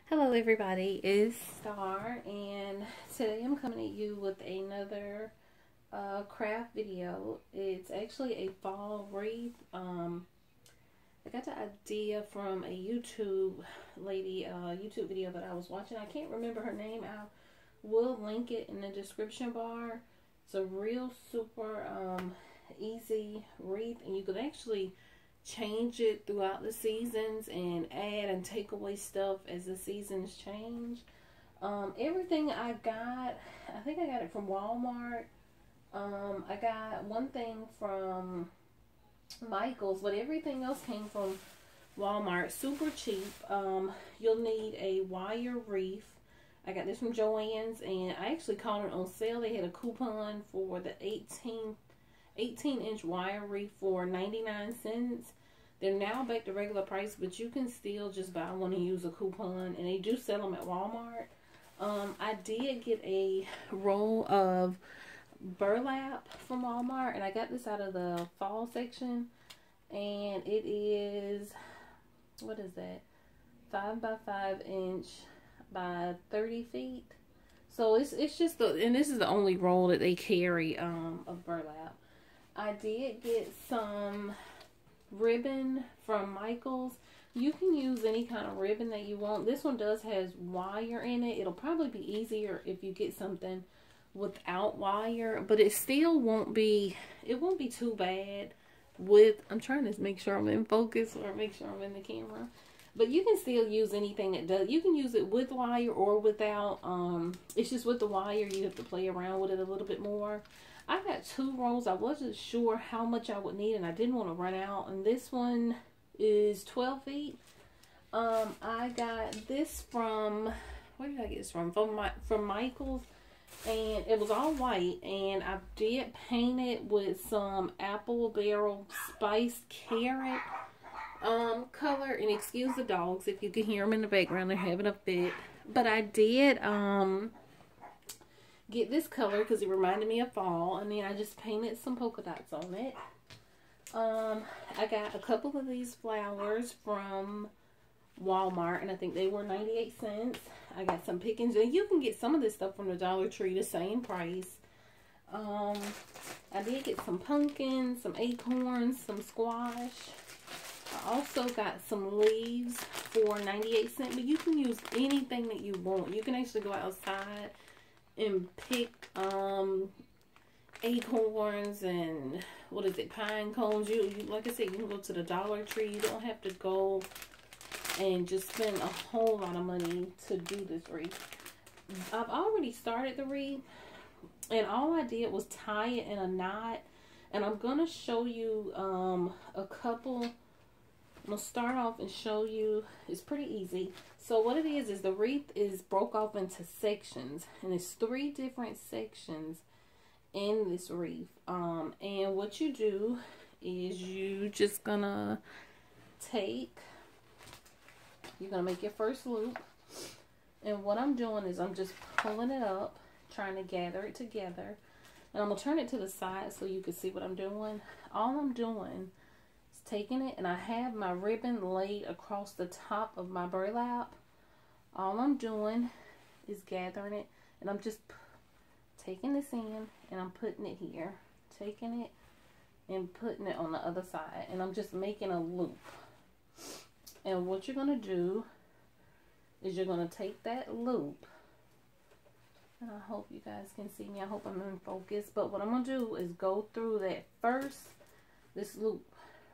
Hello everybody, it's Star, and today I'm coming at you with another craft video. It's actually a fall wreath. I got the idea from a YouTube lady, YouTube video that I was watching. I can't remember her name. I will link it in the description bar. It's a real super easy wreath, and you can actually change it throughout the seasons and add and take away stuff as the seasons change. Everything I got, I think I got it from Walmart. I got one thing from Michael's, but everything else came from Walmart. Super cheap. You'll need a wire wreath. I got this from Joanns, and I actually caught it on sale. They had a coupon for the 18-inch wire wreath for 99 cents. They're now back to regular price, but you can still just buy one and use a coupon, and they do sell them at Walmart. I did get a roll of burlap from Walmart, and I got this out of the fall section, and it is, what is that, 5 by 5 inch by 30 feet. So it's just the, and this is the only roll that they carry of burlap. I did get some ribbon from Michael's. You can use any kind of ribbon that you want. This one has wire in it. It'll probably be easier if you get something without wire, but it still won't be, it won't be too bad with, I'm trying to make sure I'm in focus or make sure I'm in the camera. But you can still use anything that does. You can use it with wire or without. It's just with the wire, you have to play around with it a little bit more. I got 2 rolls. I wasn't sure how much I would need, and I didn't want to run out. And this one is 12 feet. I got this from, where did I get this from? From Michael's, and it was all white. And I did paint it with some apple barrel spiced carrot color. And excuse the dogs if you can hear them in the background, they're having a fit. But I did get this color because it reminded me of fall, and then I just painted some polka dots on it. I got a couple of these flowers from Walmart, and I think they were 98 cents. I got some pickings, and you can get some of this stuff from the Dollar Tree, the same price. I did get some pumpkins, some acorns, some squash. I also got some leaves for 98 cents, but you can use anything that you want. You can actually go outside and pick acorns and what is it, pine cones. You like I said, you can go to the Dollar Tree. You don't have to go and just spend a whole lot of money to do this wreath. I've already started the wreath, and all I did was tie it in a knot, and I'm gonna show you a couple. I'm going to start off and show you. It's pretty easy. So what it is the wreath is broke off into sections. And there's 3 different sections in this wreath. And what you do is you just going to you're going to make your first loop. And what I'm doing is I'm just pulling it up, trying to gather it together. And I'm going to turn it to the side so you can see what I'm doing. All I'm doing, taking it, and I have my ribbon laid across the top of my burlap. All I'm doing is gathering it, and I'm just taking this in, and I'm putting it here, taking it and putting it on the other side, and I'm just making a loop. And what you're going to do is you're going to take that loop, and I hope you guys can see me. I hope I'm in focus. But what I'm going to do is go through this loop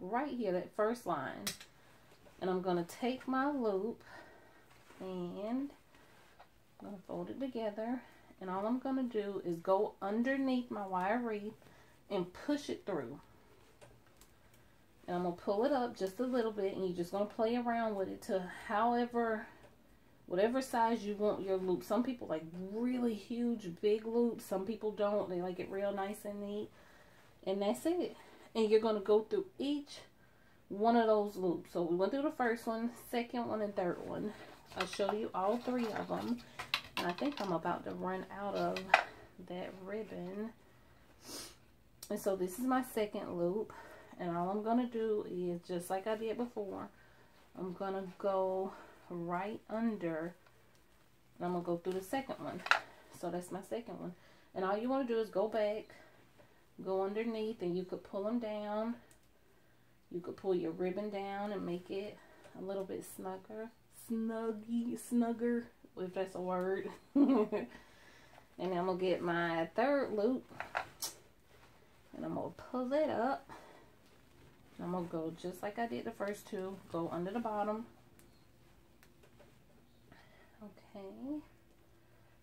right here, that first line, and I'm going to take my loop and I'm going to fold it together, and all I'm going to do is go underneath my wire wreath and push it through, and I'm going to pull it up just a little bit, and you're just going to play around with it to whatever size you want your loop. Some people like really huge big loops, some people don't. They like it real nice and neat, and that's it. And you're going to go through each one of those loops. So we went through the first one, second one, and third one. I'll show you all 3 of them. And I think I'm about to run out of that ribbon. And so this is my second loop. And all I'm going to do is, just like I did before, I'm going to go right under, and I'm going to go through the second one. So that's my second one. And all you want to do is go back, go underneath, and you could pull them down. You could pull your ribbon down and make it a little bit snugger, if that's a word. And then I'm going to get my third loop, and I'm going to pull it up. And I'm going to go just like I did the first two, go under the bottom. Okay.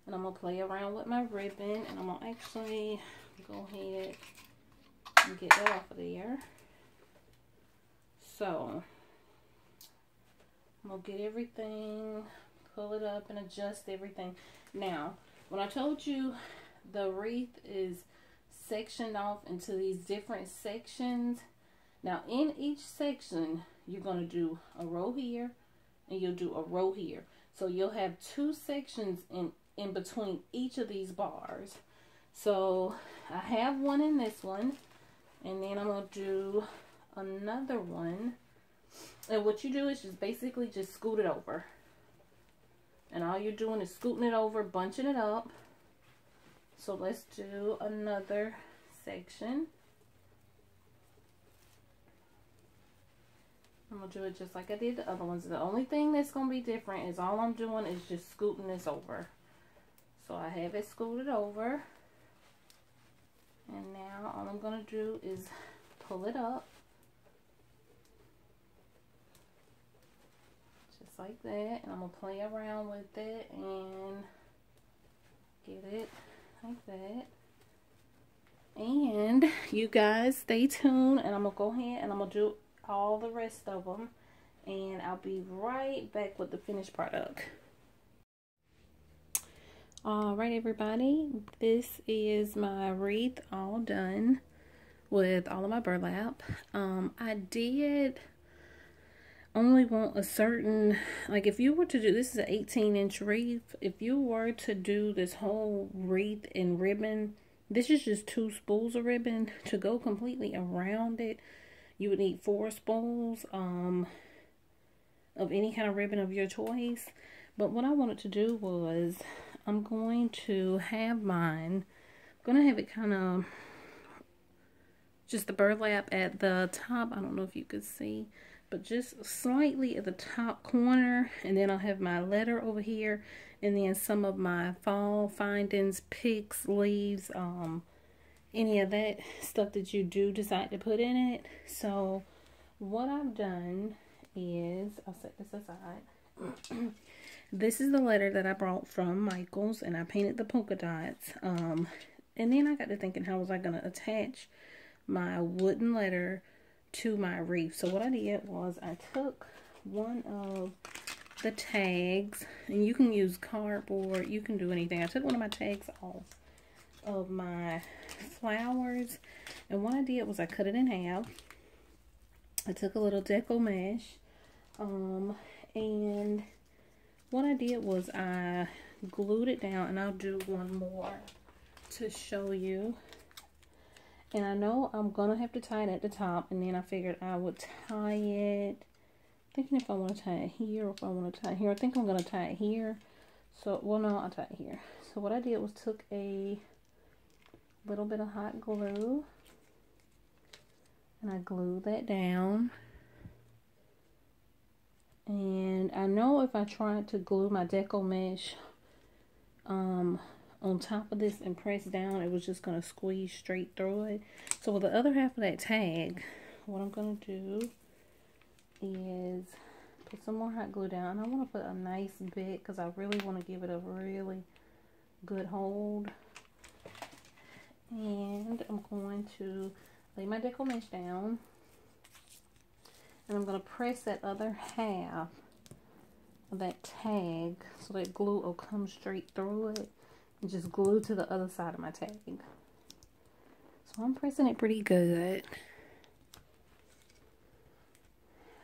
And I'm going to play around with my ribbon, and I'm going to actually go ahead and get that off of there. So, I'm going to get everything, pull it up, and adjust everything. Now, when I told you the wreath is sectioned off into these different sections, now in each section, you're going to do a row here, and you'll do a row here. So, you'll have two sections in between each of these bars. So, I have one in this one, and then I'm going to do another one, and what you do is just basically just scoot it over, and all you're doing is scooting it over, bunching it up. So let's do another section. I'm gonna do it just like I did the other ones. The only thing that's gonna be different is all I'm doing is just scooting this over. So I have it scooted over, and now all I'm gonna do is pull it up. Like that, and I'm gonna play around with it and get it like that. And you guys stay tuned, and I'm gonna go ahead and I'm gonna do all the rest of them, and I'll be right back with the finished product. Alright everybody, this is my wreath all done with all of my burlap. I did only want a certain, like if you were to do, this is an 18-inch wreath, if you were to do this whole wreath in ribbon, this is just 2 spools of ribbon. To go completely around it, you would need 4 spools of any kind of ribbon of your choice. But what I wanted to do was, I'm going to have mine, I'm going to have it kind of, just the burlap at the top, I don't know if you could see, but just slightly at the top corner, and then I'll have my letter over here, and then some of my fall findings, picks, leaves, any of that stuff that you do decide to put in it. So what I've done is, I'll set this aside. This is the letter that I brought from Michael's, and I painted the polka dots, and then I got to thinking, how was I going to attach my wooden letter to my wreath. So what I did was I took one of the tags, and you can use cardboard, you can do anything. I took one of my tags off of my flowers, and what I did was I cut it in half. I took a little deco mesh, and what I did was I glued it down, and I'll do one more to show you. And I know I'm going to have to tie it at the top, and then I figured I would tie it, thinking if I want to tie it here or if I want to tie it here. I think I'm going to tie it here. So, well, no, I'll tie it here. So what I did was took a little bit of hot glue, and I glued that down. And I know if I tried to glue my deco mesh on top of this and press down, it was just going to squeeze straight through it. So with the other half of that tag, what I'm going to do is put some more hot glue down. I want to put a nice bit because I really want to give it a really good hold. And I'm going to lay my deco mesh down, and I'm going to press that other half of that tag so that glue will come straight through it. And just glue to the other side of my tag. So I'm pressing it pretty good.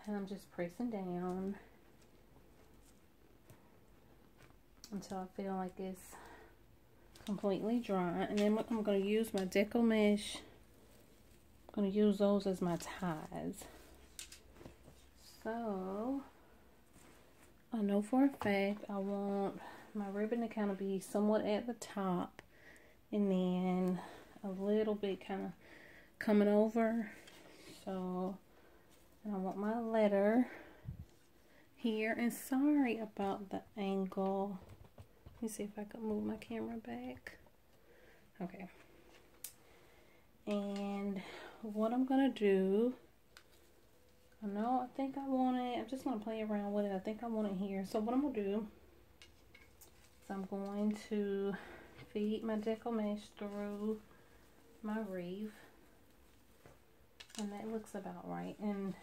And I'm just pressing down until I feel like it's completely dry. And then I'm going to use my deco mesh. I'm going to use those as my ties. So I know for a fact I want my ribbon to kind of be somewhat at the top and then a little bit kind of coming over. So I want my letter here, and sorry about the angle. Let me see if I can move my camera back. Okay. And what I'm gonna do, I think I want it, I'm just gonna play around with it. I think I want it here. So what I'm gonna do is I'm going to feed my deco mesh through my wreath, and that looks about right. And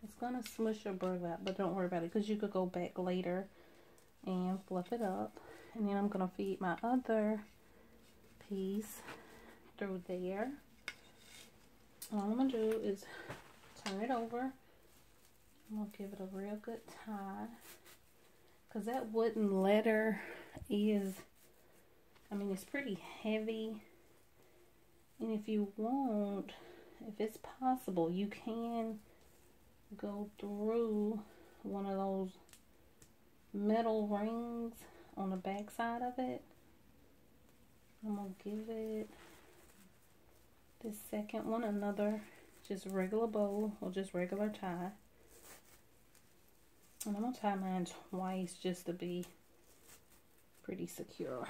it's gonna smush your burlap, but don't worry about it because you could go back later and fluff it up. And then I'm gonna feed my other piece through there. All I'm gonna do is turn it over. I'm gonna give it a real good tie, because that wooden letter is, it's pretty heavy. And if you want, if it's possible, you can go through one of those metal rings on the back side of it. I'm gonna give it, this second one, another just regular bow or just regular tie. And I'm gonna tie mine twice just to be pretty secure.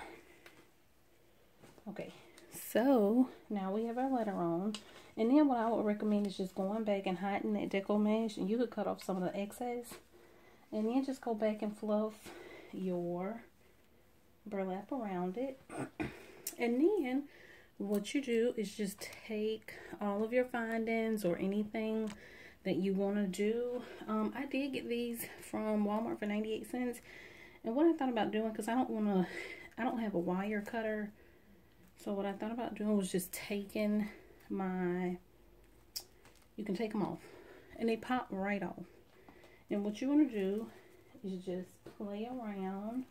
Okay, so now we have our letter on. And then what I would recommend is just going back and hiding that deco mesh, and you could cut off some of the excess. And then just go back and fluff your burlap around it. And then what you do is just take all of your findings or anything that you want to do. I did get these from Walmart for 98 cents. And what I thought about doing, because I don't have a wire cutter. So what I thought about doing was just taking you can take them off. And they pop right off. And what you want to do is just play around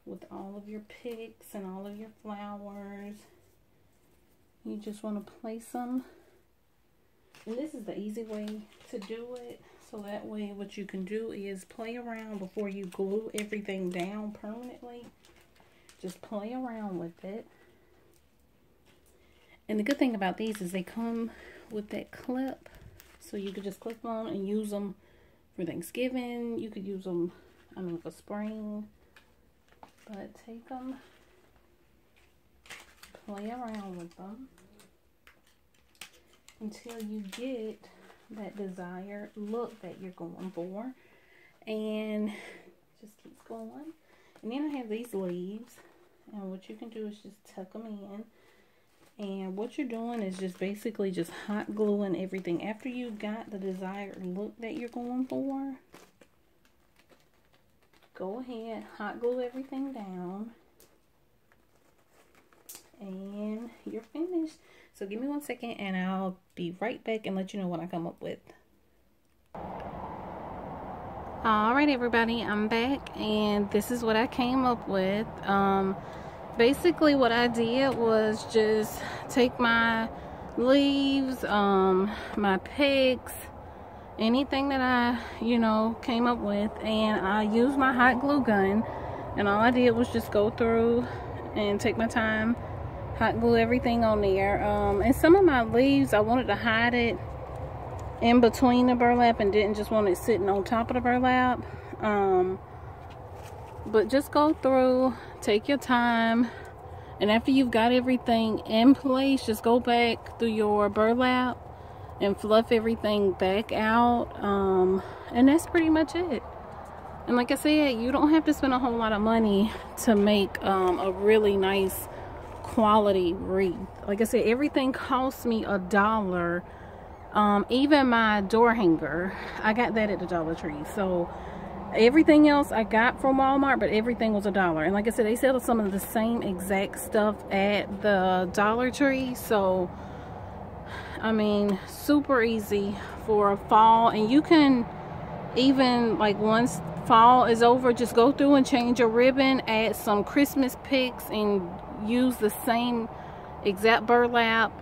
with all of your picks and all of your flowers. You just want to place them. And this is the easy way to do it. So that way what you can do is play around before you glue everything down permanently. Just play around with it. And the good thing about these is they come with that clip. So you could just clip on and use them for Thanksgiving. You could use them, for spring. But take them, play around with them until you get that desired look that you're going for. And just keeps going. And then I have these leaves. And what you can do is just tuck them in. And what you're doing is just basically just hot gluing everything. After you got the desired look that you're going for, go ahead, hot glue everything down. And you're finished. So give me 1 second and I'll be right back and let you know what I come up with. Alright everybody, I'm back and this is what I came up with. Basically what I did was just take my leaves, my picks, anything that I, came up with, and I used my hot glue gun, and all I did was just go through and take my time, hot glue everything on there. And some of my leaves, I wanted to hide it in between the burlap and didn't just want it sitting on top of the burlap. But just go through, take your time, and after you've got everything in place, just go back through your burlap and fluff everything back out. And that's pretty much it. And like I said, you don't have to spend a whole lot of money to make a really nice quality wreath. Like I said, everything cost me $1. Even my door hanger, I got that at the Dollar Tree. So everything else I got from Walmart, but everything was $1. And like I said, they sell some of the same exact stuff at the Dollar Tree. So super easy for fall. And you can even, like, once fall is over, just go through and change your ribbon, add some Christmas picks, and use the same exact burlap.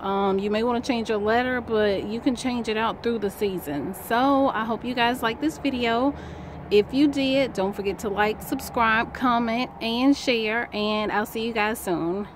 You may want to change your letter, but you can change it out through the season. So I hope you guys like this video, If you did, don't forget to like, subscribe, comment, and share, and I'll see you guys soon.